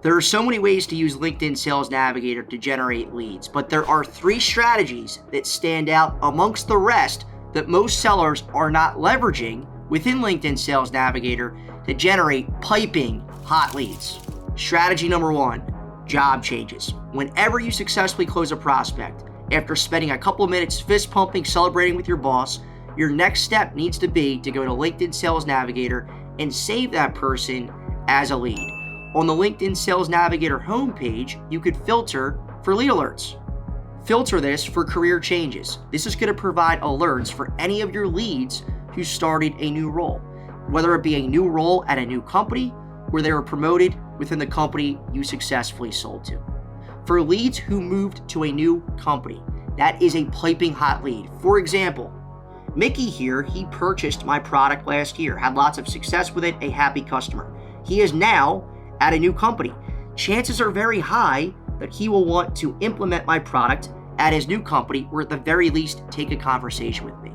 There are so many ways to use LinkedIn Sales Navigator to generate leads, but there are 3 strategies that stand out amongst the rest that most sellers are not leveraging within LinkedIn Sales Navigator to generate piping hot leads. Strategy number 1, job changes. Whenever you successfully close a prospect, after spending a couple of minutes fist pumping, celebrating with your boss, your next step needs to be to go to LinkedIn Sales Navigator and save that person as a lead. On the LinkedIn Sales Navigator homepage, you could filter for lead alerts. Filter this for career changes. This is going to provide alerts for any of your leads who started a new role, whether it be a new role at a new company or they were promoted within the company you successfully sold to. For leads who moved to a new company, that is a piping hot lead. For example, Mickey here, he purchased my product last year, had lots of success with it, a happy customer. He is now at a new company. Chances are very high that he will want to implement my product at his new company, or at the very least, take a conversation with me.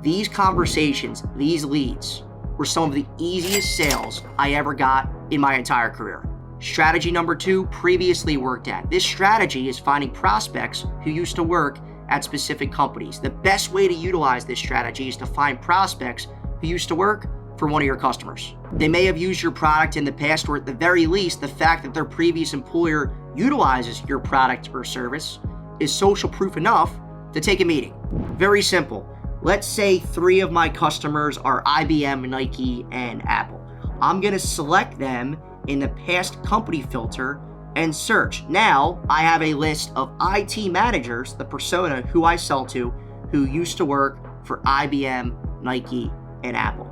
These conversations, these leads, were some of the easiest sales I ever got in my entire career. Strategy number 2, previously worked at. This strategy is finding prospects who used to work at specific companies. The best way to utilize this strategy is to find prospects who used to work for one of your customers. They may have used your product in the past, or at the very least, the fact that their previous employer utilizes your product or service is social proof enough to take a meeting. Very simple. Let's say 3 of my customers are IBM, Nike, and Apple. I'm going to select them in the past company filter and search. Now I have a list of IT managers, the persona who I sell to, who used to work for IBM, Nike, and Apple.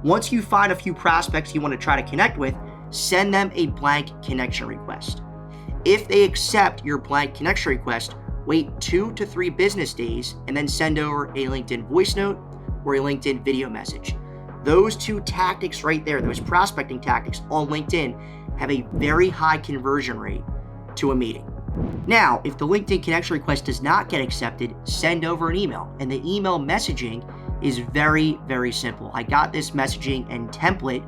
Once you find a few prospects you want to try to connect with, send them a blank connection request. If they accept your blank connection request, wait 2 to 3 business days and then send over a LinkedIn voice note or a LinkedIn video message. Those 2 tactics right there, those prospecting tactics on LinkedIn, have a very high conversion rate to a meeting. Now, if the LinkedIn connection request does not get accepted, send over an email. And the email messaging is very, very simple. I got this messaging and template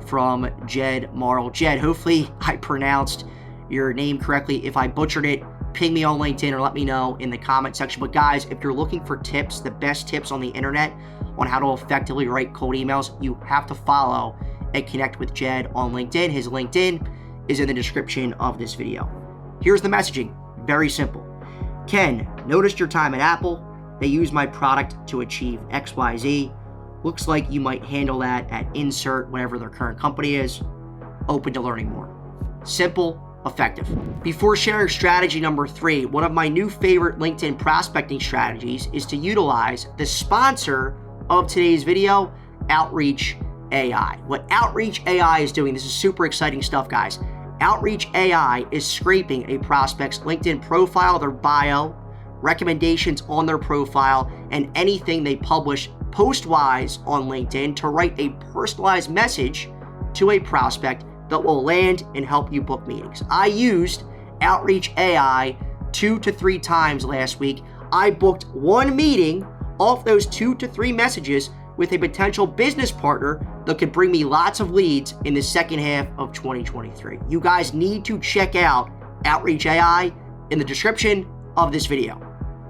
from Jed Marl. Jed, hopefully I pronounced your name correctly. If I butchered it, ping me on LinkedIn or let me know in the comment section. But guys, if you're looking for tips, the best tips on the internet on how to effectively write cold emails, you have to follow and connect with Jed on LinkedIn. His LinkedIn is in the description of this video. Here's the messaging. Very simple. Ken, noticed your time at Apple. They use my product to achieve XYZ. Looks like you might handle that at insert whatever their current company is. Open to learning more. Simple, effective. Before sharing strategy number 3, one of my new favorite LinkedIn prospecting strategies is to utilize the sponsor of today's video, Outreach AI. What Outreach AI is doing, this is super exciting stuff, guys. Outreach AI is scraping a prospect's LinkedIn profile, their bio, recommendations on their profile, and anything they publish post-wise on LinkedIn to write a personalized message to a prospect that will land and help you book meetings. I used Outreach AI 2 to 3 times last week. I booked 1 meeting off those 2 to 3 messages with a potential business partner that could bring me lots of leads in the second half of 2023. You guys need to check out Outreach AI in the description of this video.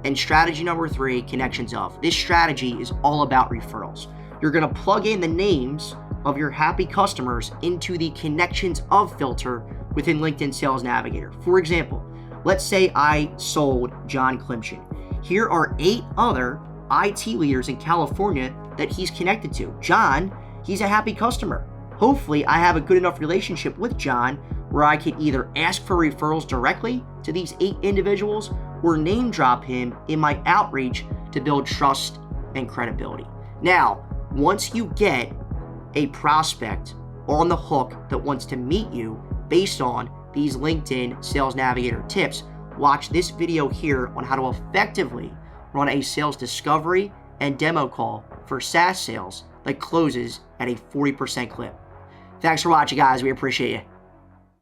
And strategy number 3, connections of. This strategy is all about referrals. You're going to plug in the names of your happy customers into the connections of filter within LinkedIn Sales Navigator. For example, let's say I sold John Klimchin. Here are 8 other IT leaders in California that he's connected to. John, he's a happy customer. Hopefully, I have a good enough relationship with John where I can either ask for referrals directly to these 8 individuals or name drop him in my outreach to build trust and credibility. Now, once you get a prospect on the hook that wants to meet you based on these LinkedIn Sales Navigator tips, watch this video here on how to effectively run a sales discovery and demo call for SaaS sales that closes at a 40% clip. Thanks for watching, guys. We appreciate you.